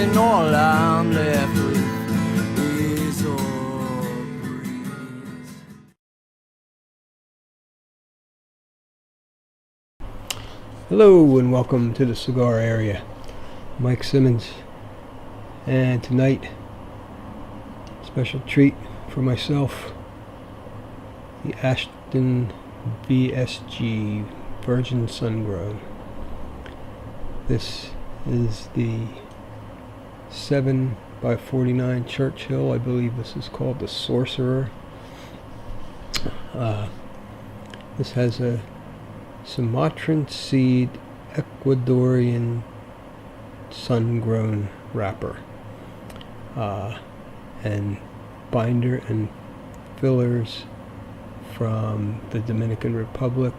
and all I'm left with is all breeze. Hello and welcome to the cigar area. Mike Simmons, and tonight special treat for myself, the Ashton VSG Virgin Sun-Grown. This is the 7x49 Churchill. I believe this is called the Sorcerer. This has a Sumatran seed Ecuadorian sun-grown wrapper, and binder and fillers from the Dominican Republic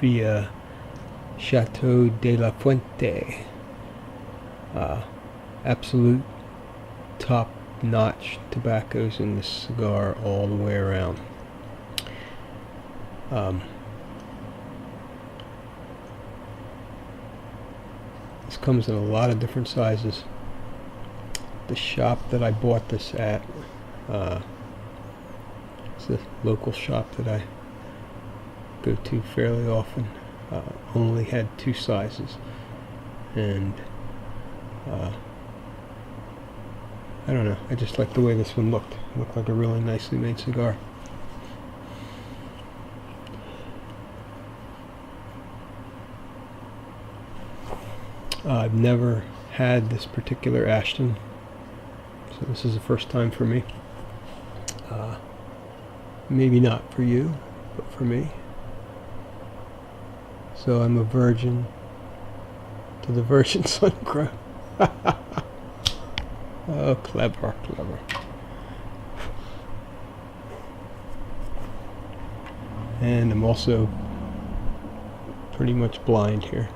via Chateau de la Fuente. Absolute top-notch tobaccos in this cigar all the way around. This comes in a lot of different sizes. The shop that I bought this at, it's a local shop that I go to fairly often, only had two sizes, and I don't know, I just like the way this one looked. It looked like a really nicely made cigar. I've never had this particular Ashton, so this is the first time for me. Maybe not for you, but for me. So I'm a virgin to the Virgin Sun-Grown. Oh, clever, clever. And I'm also pretty much blind here.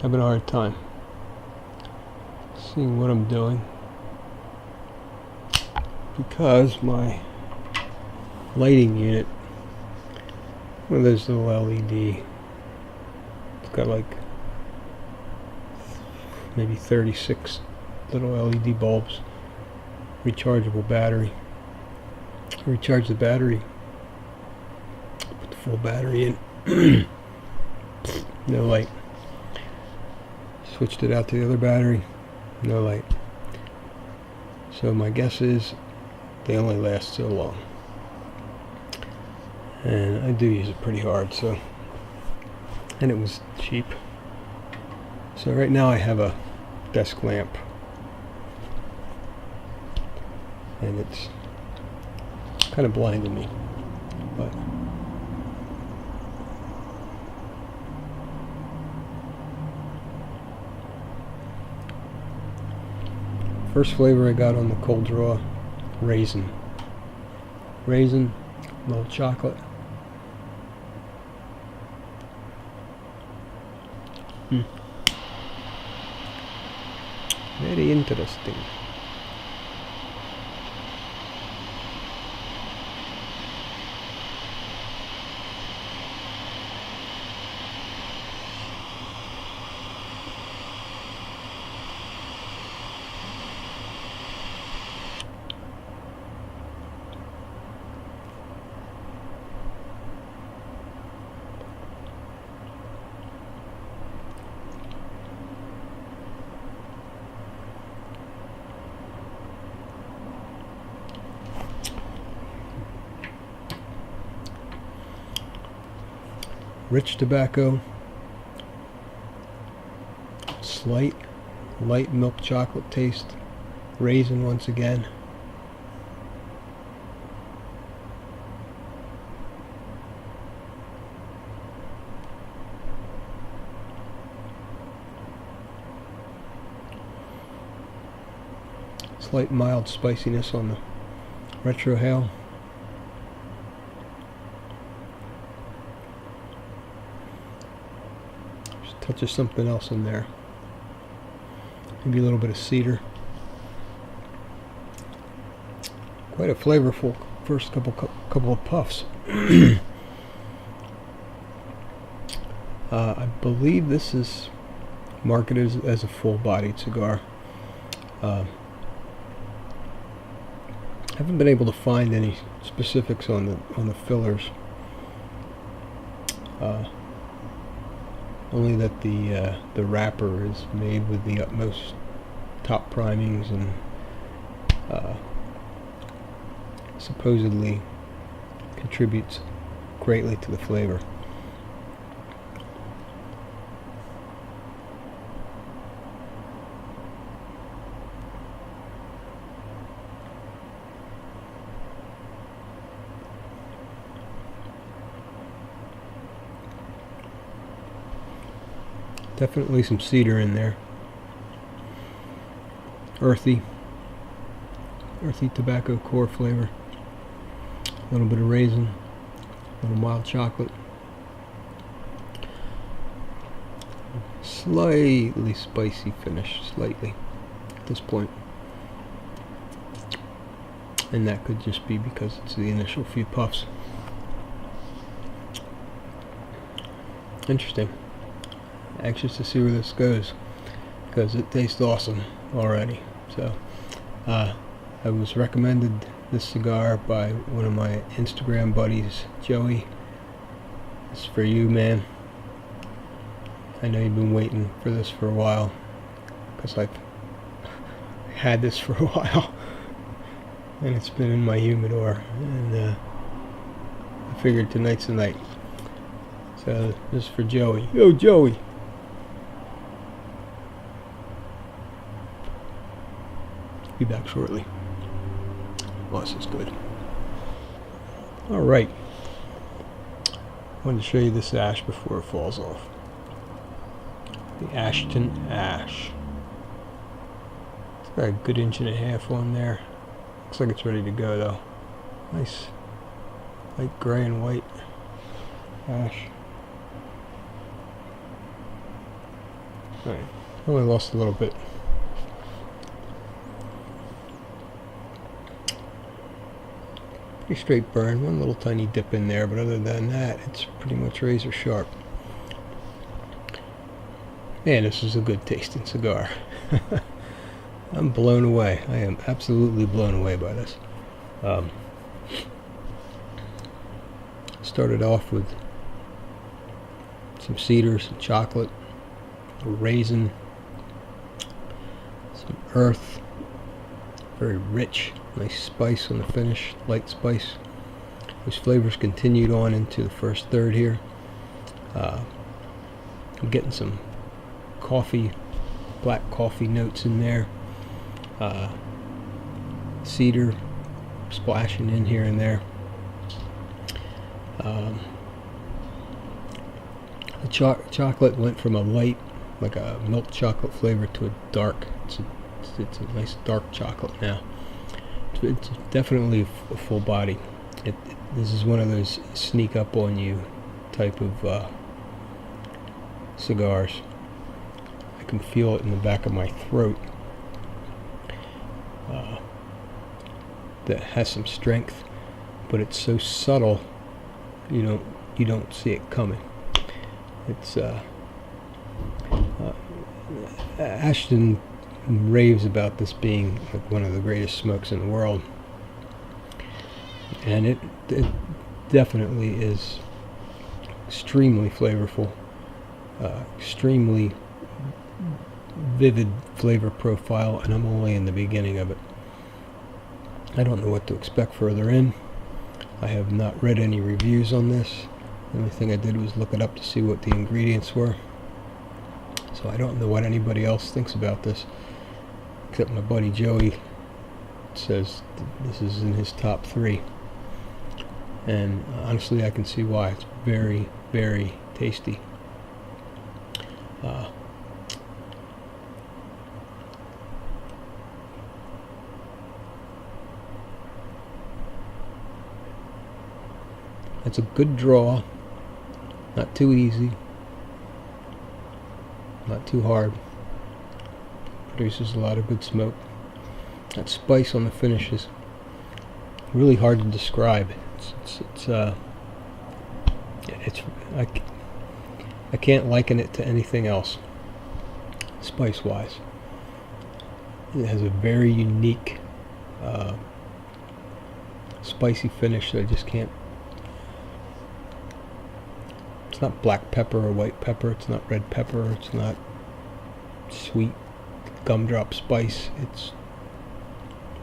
Having a hard time seeing what I'm doing because my lighting unit, one of those little LED, it's got like maybe 36 little LED bulbs, rechargeable battery. Recharge the battery, put the full battery in, no light. Switched it out to the other battery, no light. So my guess is they only last so long. And I do use it pretty hard, so, and it was cheap. So right now I have a desk lamp, and it's kind of blinding me, but first flavor I got on the cold draw, raisin. Raisin, milk chocolate. Very interesting. Rich tobacco, slight light milk chocolate taste, raisin once again. Slight mild spiciness on the retrohale. Touch of something else in there. Maybe a little bit of cedar. Quite a flavorful first couple of puffs. I believe this is marketed as a full-bodied cigar. Haven't been able to find any specifics on the fillers. Only that the wrapper is made with the utmost top primings and supposedly contributes greatly to the flavor. Definitely some cedar in there. Earthy tobacco core flavor. A little bit of raisin, a little mild chocolate. Slightly spicy finish, slightly, at this point. And that could just be because it's the initial few puffs. Interesting. Anxious to see where this goes, because it tastes awesome already. So I was recommended this cigar by one of my Instagram buddies, Joey. This is for you, man. I know you've been waiting for this for a while, because I've had this for a while and it's been in my humidor, and I figured tonight's the night. So this is for Joey. Yo, Joey. Be back shortly. Well, this is good. Alright. I wanted to show you this ash before it falls off. The Ashton Ash. It's got a good 1.5 on there. Looks like it's ready to go though. Nice light gray and white ash. Alright. Only lost a little bit. Pretty straight burn, one little tiny dip in there, but other than that, it's pretty much razor sharp. Man, this is a good tasting cigar. I'm blown away. I am absolutely blown away by this. Started off with some cedar, some chocolate, a raisin, some earth, very rich. Nice spice on the finish, light spice. Those flavors continued on into the first third here. I'm getting some coffee, black coffee notes in there. Cedar splashing in here and there. The chocolate went from a light, like a milk chocolate flavor, to a dark. It's a nice dark chocolate now. It's definitely a full body. This is one of those sneak up on you type of cigars. I can feel it in the back of my throat. That has some strength, but it's so subtle you don't see it coming. It's Ashton raves about this being like one of the greatest smokes in the world, and it definitely is extremely flavorful, extremely vivid flavor profile, and I'm only in the beginning of it. I don't know what to expect further in. I have not read any reviews on this. The only thing I did was look it up to see what the ingredients were, so I don't know what anybody else thinks about this, except my buddy Joey says this is in his top 3, and honestly I can see why. It's very, very tasty. It's a good draw, not too easy, not too hard. Produces a lot of good smoke. That spice on the finish is really hard to describe. I can't liken it to anything else. spice-wise. It has a very unique spicy finish that I just can't. It's not black pepper or white pepper. It's not red pepper. It's not sweet gumdrop spice. It's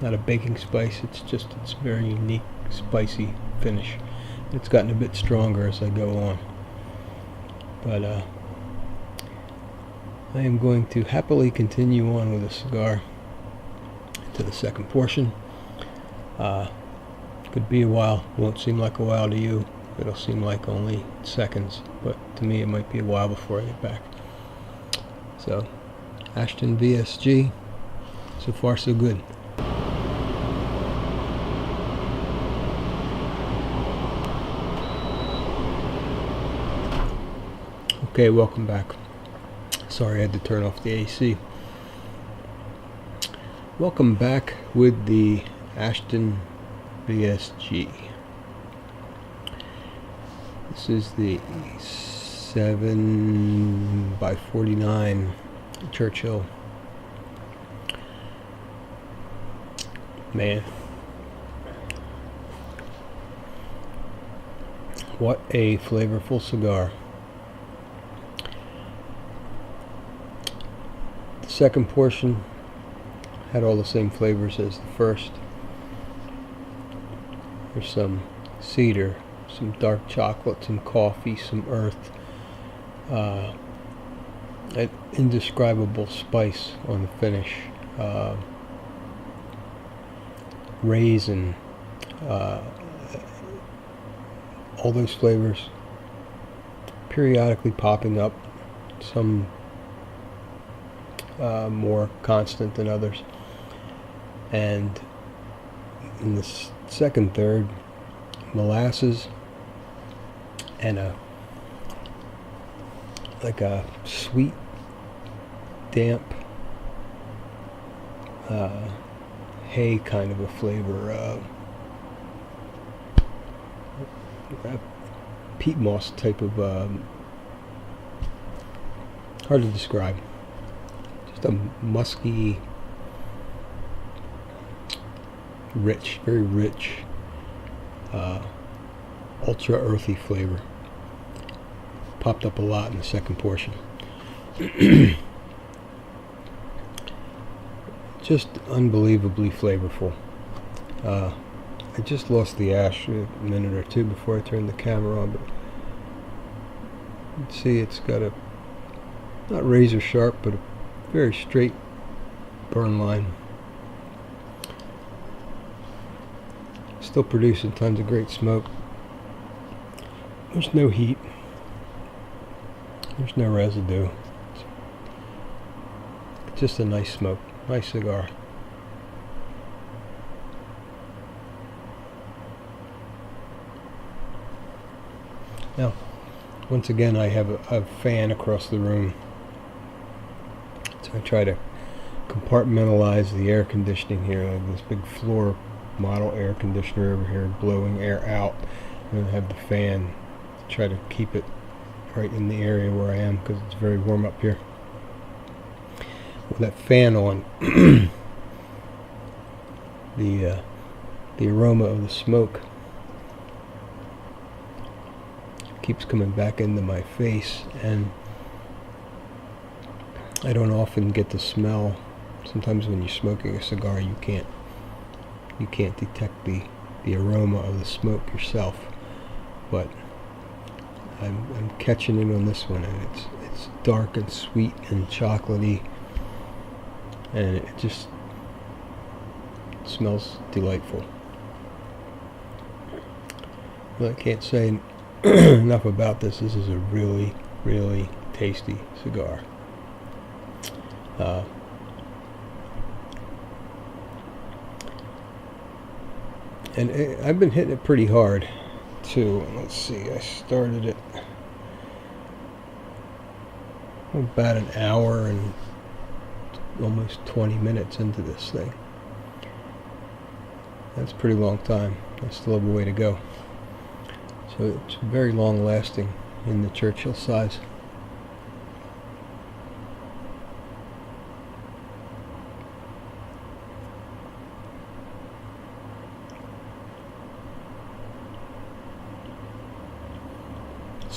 not a baking spice. It's very unique spicy finish. It's gotten a bit stronger as I go on. But I am going to happily continue on with the cigar to the second portion. Could be a while. Won't seem like a while to you. It'll seem like only seconds, but to me it might be a while before I get back. So, Ashton VSG, so far so good. Okay, welcome back. Sorry I had to turn off the AC. Welcome back with the Ashton VSG. This is the 7x49 Churchill. Man, what a flavorful cigar. The second portion had all the same flavors as the first. There's some cedar, some dark chocolate, some coffee, some earth, an indescribable spice on the finish, raisin, all those flavors periodically popping up, some more constant than others. And in the second third, molasses and a sweet, damp hay kind of a flavor, peat moss type of, hard to describe, just a musky, rich, very rich, ultra earthy flavor. Popped up a lot in the second portion. Just unbelievably flavorful. I just lost the ash a minute or two before I turned the camera on, but you can see it's got a, not razor sharp, but a very straight burn line. Still producing tons of great smoke. There's no heat. There's no residue. It's just a nice smoke. Nice cigar. Now, once again, I have a fan across the room. So I try to compartmentalize the air conditioning here. I have this big floor model air conditioner over here blowing air out, and then I have the fan to try to keep it right in the area where I am because it's very warm up here. With that fan on, the aroma of the smoke keeps coming back into my face, and I don't often get the smell. Sometimes when you're smoking a cigar, you can't detect the aroma of the smoke yourself, but I'm catching it on this one, and it's dark and sweet and chocolatey, and it just smells delightful. Well, I can't say enough about this. This is a really, really tasty cigar. And I've been hitting it pretty hard too. Let's see, I started it about an hour and almost 20 minutes into this thing. That's a pretty long time. I still have a way to go. So it's very long lasting in the Churchill size.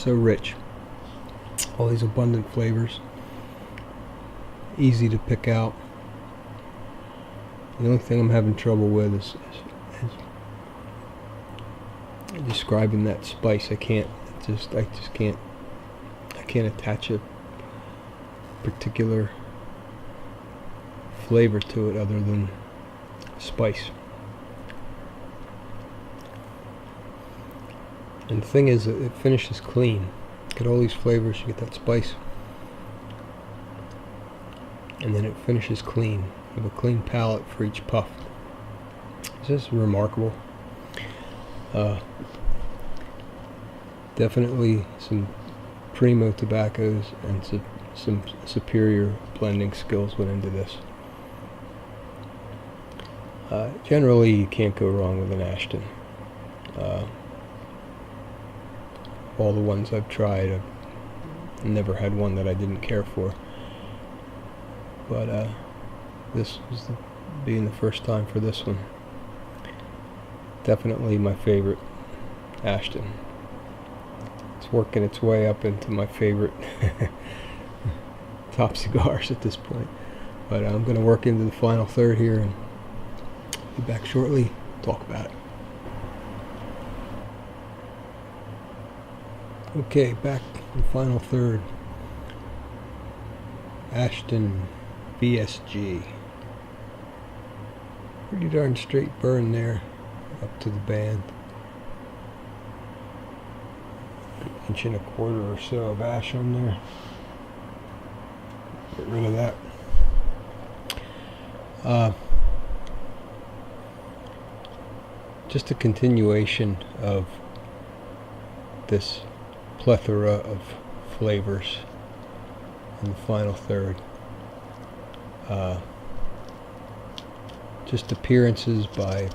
so rich. All these abundant flavors, easy to pick out. The only thing I'm having trouble with is describing that spice. I can't attach a particular flavor to it other than spice. And the thing is, it finishes clean. Get all these flavors, you get that spice, and then it finishes clean. You have a clean palate for each puff. This is remarkable. Definitely some primo tobaccos and some superior blending skills went into this. Generally, you can't go wrong with an Ashton. All the ones I've tried, I've never had one that I didn't care for. But this was being the first time for this one. Definitely my favorite Ashton. It's working its way up into my favorite top cigars at this point. But I'm going to work into the final third here and be back shortly. Talk about it. Okay, back to the final third. Ashton VSG. Pretty darn straight burn there up to the band. An inch and a quarter or so of ash on there. Get rid of that. Just a continuation of this plethora of flavors in the final third. Just appearances by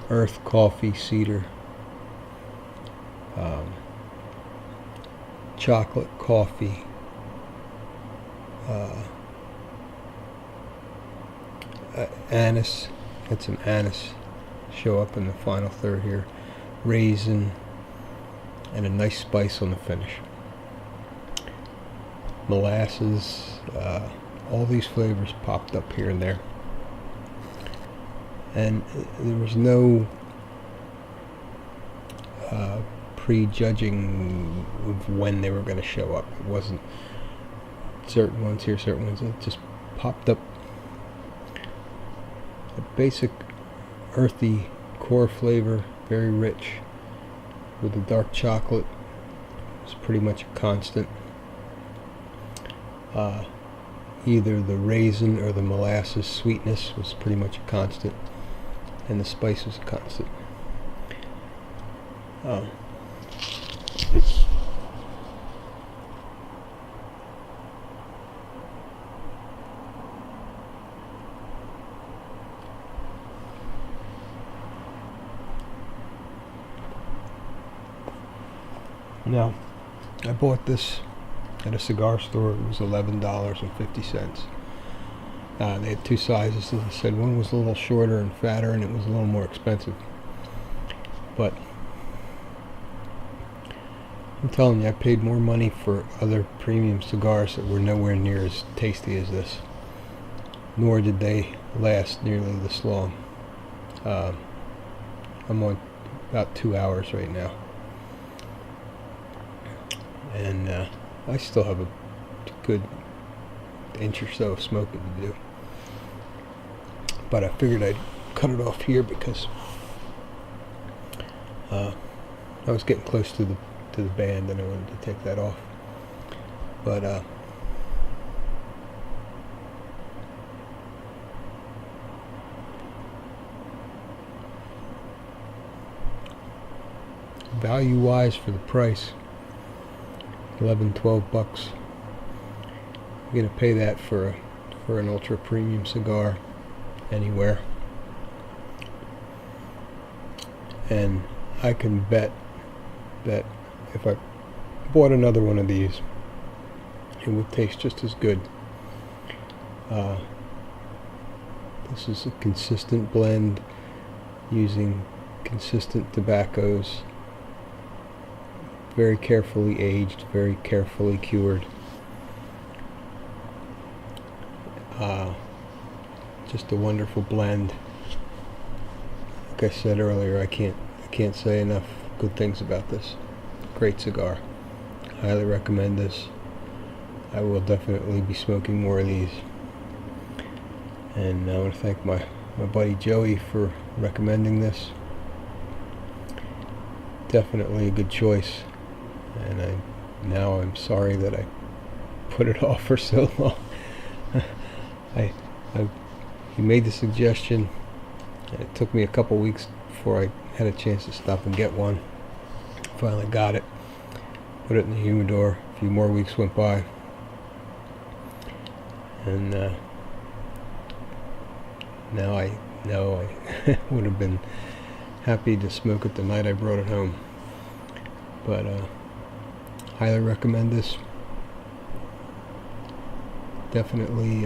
earth, coffee, cedar, chocolate, coffee, anise. Had some anise show up in the final third here. Raisin, and a nice spice on the finish. Molasses, all these flavors popped up here and there. And there was no prejudging of when they were going to show up. It wasn't certain ones here, certain ones. It just popped up. A basic earthy core flavor, very rich, with the dark chocolate. It's pretty much a constant. Either the raisin or the molasses sweetness was pretty much a constant, and the spice was a constant. Now, I bought this at a cigar store. It was $11.50. They had two sizes, as I said. One was a little shorter and fatter, and it was a little more expensive. But I'm telling you, I paid more money for other premium cigars that were nowhere near as tasty as this. Nor did they last nearly this long. I'm on about 2 hours right now. And I still have a good inch or so of smoking to do. But I figured I'd cut it off here because I was getting close to the band and I wanted to take that off. But value wise for the price, $11-12. You're gonna pay that for an ultra premium cigar anywhere, and I can bet that if I bought another one of these, it would taste just as good. This is a consistent blend using consistent tobaccos, very carefully aged, very carefully cured. Just a wonderful blend. Like I said earlier, I can't say enough good things about this. Great cigar. Highly recommend this. I will definitely be smoking more of these. And I want to thank my buddy Joey for recommending this. Definitely a good choice. And I'm sorry that I put it off for so long. He made the suggestion. It took me a couple weeks before I had a chance to stop and get one. Finally got it. Put it in the humidor. A few more weeks went by. And now I would have been happy to smoke it the night I brought it home. But highly recommend this. Definitely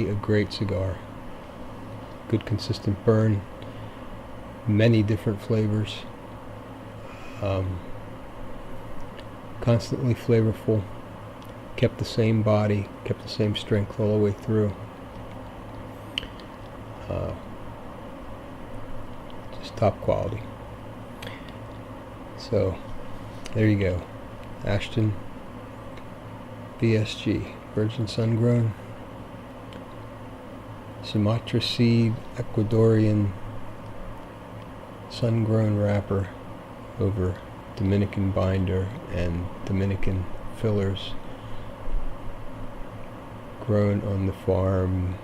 a great cigar. Good consistent burn. Many different flavors. Constantly flavorful. Kept the same body, kept the same strength all the way through. Just top quality. So, there you go. Ashton VSG, virgin sun-grown, Sumatra seed, Ecuadorian sun-grown wrapper over Dominican binder and Dominican fillers, grown on the farm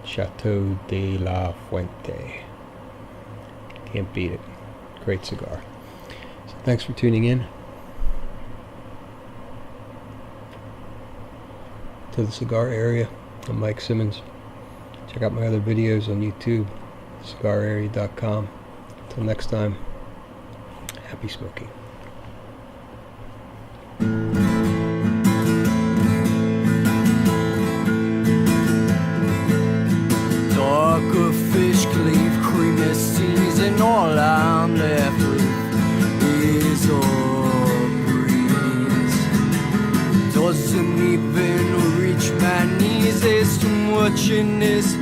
Chateau de la Fuente. Can't beat it. Great cigar. So thanks for tuning in to the cigar area. I'm Mike Simmons. Check out my other videos on YouTube, cigararea.com. Until next time, happy smoking. Darker fish cleave, creamy seas, and all I'm left with is a breeze. Doesn't even reach my knees, there's too much in this